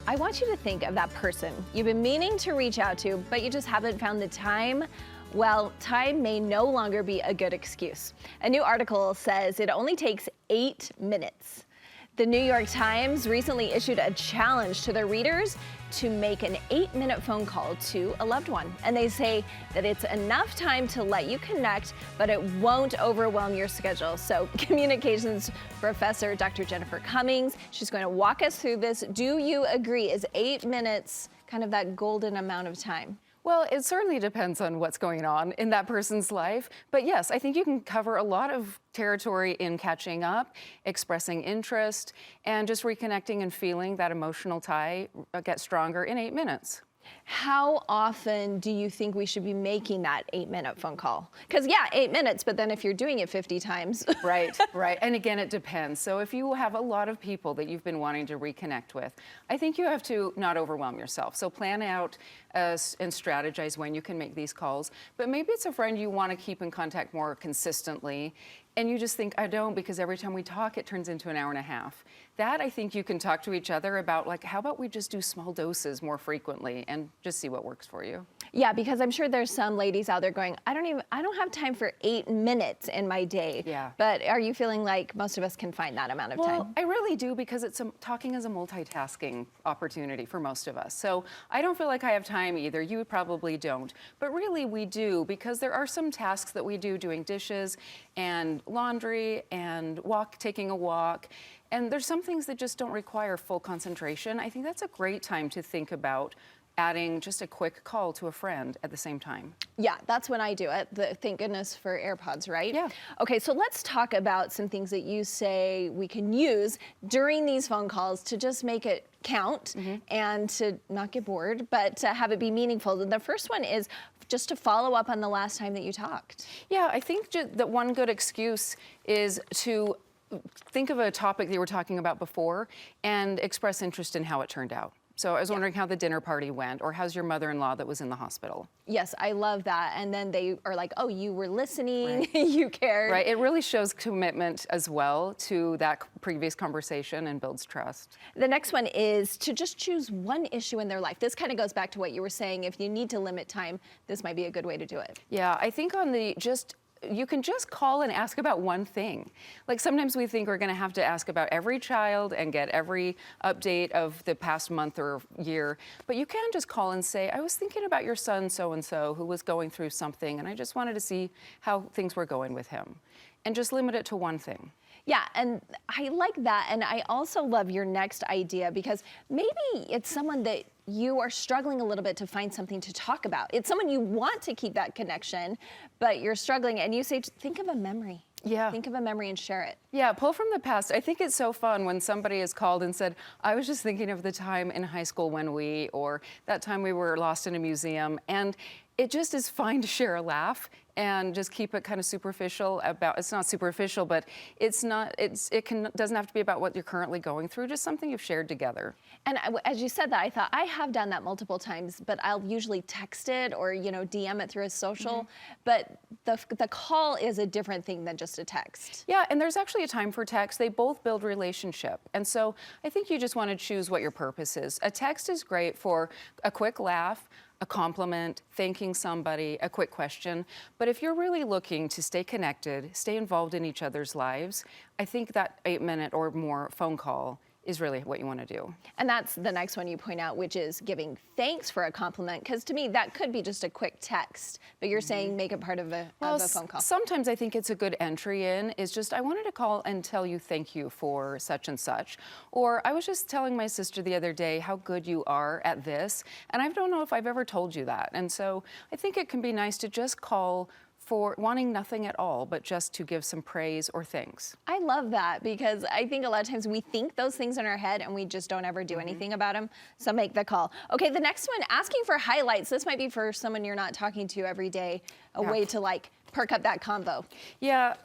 I want you to think of that person you've been meaning to reach out to, but you just haven't found the time. Well, time may no longer be a good excuse. A new article says it only takes 8 minutes. The New York Times recently issued a challenge to their readers to make an 8-minute phone call to a loved one. And they say that it's enough time to let you connect, but it won't overwhelm your schedule. So communications professor Dr. Jennifer Cummings, she's going to walk us through this. Do you agree? Is 8 minutes kind of that golden amount of time? Well, it certainly depends on what's going on in that person's life. But yes, I think you can cover a lot of territory in catching up, expressing interest, and just reconnecting and feeling that emotional tie get stronger in 8 minutes. How often do you think we should be making that 8-minute phone call? Because yeah, 8 minutes, but then if you're doing it 50 times. Right, right. And again, it depends. So if you have a lot of people that you've been wanting to reconnect with, I think you have to not overwhelm yourself. So plan out and strategize when you can make these calls. But maybe it's a friend you want to keep in contact more consistently, and you just think, I don't, because every time we talk, it turns into an hour and a half. That, I think you can talk to each other about, like, how about we just do small doses more frequently and just see what works for you. Yeah, because I'm sure there's some ladies out there going, I don't have time for 8 minutes in my day. Yeah. But are you feeling like most of us can find that amount of time? Well, I really do, because talking is a multitasking opportunity for most of us. So I don't feel like I have time either. You probably don't. But really we do, because there are some tasks that we do, doing dishes and laundry and taking a walk. And there's some things that just don't require full concentration. I think that's a great time to think about adding just a quick call to a friend at the same time. Yeah, that's when I do it. Thank goodness for AirPods, right? Yeah. Okay, so let's talk about some things that you say we can use during these phone calls to just make it count and to not get bored, but to have it be meaningful. The first one is just to follow up on the last time that you talked. Yeah, I think that one good excuse is to think of a topic that you were talking about before and express interest in how it turned out. So I was wondering how the dinner party went, or how's your mother-in-law that was in the hospital? Yes, I love that. And then they are like, oh, you were listening, right. You cared. Right, it really shows commitment as well to that previous conversation and builds trust. The next one is to just choose one issue in their life. This kind of goes back to what you were saying. If you need to limit time, this might be a good way to do it. Yeah, I think you can just call and ask about one thing. Like sometimes we think we're going to have to ask about every child and get every update of the past month or year, but you can just call and say, I was thinking about your son so-and-so who was going through something, and I just wanted to see how things were going with him. And just limit it to one thing. Yeah, and I like that. And I also love your next idea, because maybe it's someone that you are struggling a little bit to find something to talk about. It's someone you want to keep that connection, but you're struggling, and you say, think of a memory. Yeah. Think of a memory and share it. Yeah, pull from the past. I think it's so fun when somebody has called and said, I was just thinking of the time in high school or that time we were lost in a museum. And it just is fine to share a laugh and just keep it kind of superficial it's not superficial, but doesn't have to be about what you're currently going through, just something you've shared together. And as you said that, I thought I have done that multiple times, but I'll usually text it or, DM it through a social, but the call is a different thing than just a text. Yeah, and there's actually a time for text. They both build relationship. And so I think you just want to choose what your purpose is. A text is great for a quick laugh, a compliment, thanking somebody, a quick question. But if you're really looking to stay connected, stay involved in each other's lives, I think that 8-minute or more phone call is really what you want to do. And that's the next one you point out, which is giving thanks for a compliment. Because to me, that could be just a quick text, but you're saying make it part of a phone call. Sometimes I think it's a good entry in is just, I wanted to call and tell you thank you for such and such. Or I was just telling my sister the other day how good you are at this, and I don't know if I've ever told you that. And so I think it can be nice to just call for wanting nothing at all, but just to give some praise or thanks. I love that, because I think a lot of times we think those things in our head and we just don't ever do anything about them. So make the call. Okay, the next one, asking for highlights. This might be for someone you're not talking to every day, a way to perk up that convo. Yeah,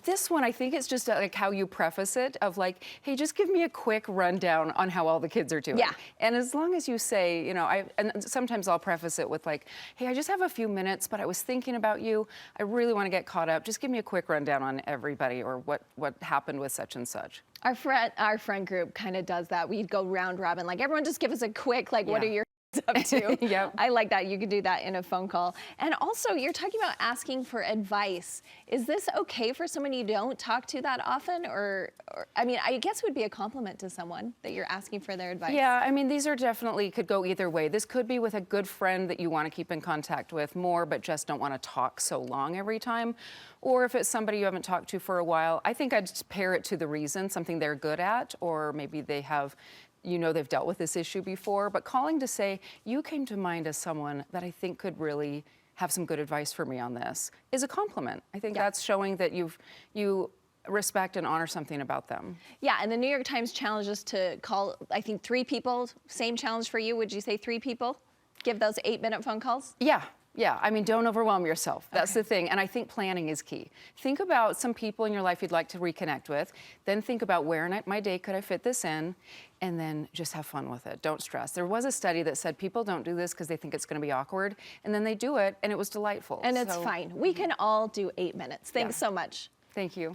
this one, I think it's just like how you preface it of like, hey, just give me a quick rundown on how all the kids are doing. Yeah. And as long as you say, and sometimes I'll preface it with like, hey, I just have a few minutes, but I was thinking about you. I really want to get caught up. Just give me a quick rundown on everybody or what happened with such and such. Our friend group kind of does that. We'd go round robin, like everyone just give us a quick, like, what are Yeah. your up to? Yep. I like that. You could do that in a phone call. And also, you're talking about asking for advice. Is this okay for someone you don't talk to that often? Or I mean, I guess it would be a compliment to someone that you're asking for their advice. Yeah, I mean, these are definitely could go either way. This could be with a good friend that you want to keep in contact with more, but just don't want to talk so long every time. Or if it's somebody you haven't talked to for a while, I think I'd just pair it to the reason, something they're good at, or maybe they have, they've dealt with this issue before. But calling to say, you came to mind as someone that I think could really have some good advice for me on this is a compliment. I think that's showing that you respect and honor something about them. Yeah, and the New York Times challenges to call, I think, 3 people. Same challenge for you. Would you say 3 people? Give those 8-minute phone calls? Yeah. Yeah, I mean, don't overwhelm yourself. That's the thing. And I think planning is key. Think about some people in your life you'd like to reconnect with. Then think about where in my day could I fit this in? And then just have fun with it. Don't stress. There was a study that said people don't do this because they think it's going to be awkward. And then they do it, and it was delightful. And it's fine. We can all do 8 minutes. Thanks so much. Thank you.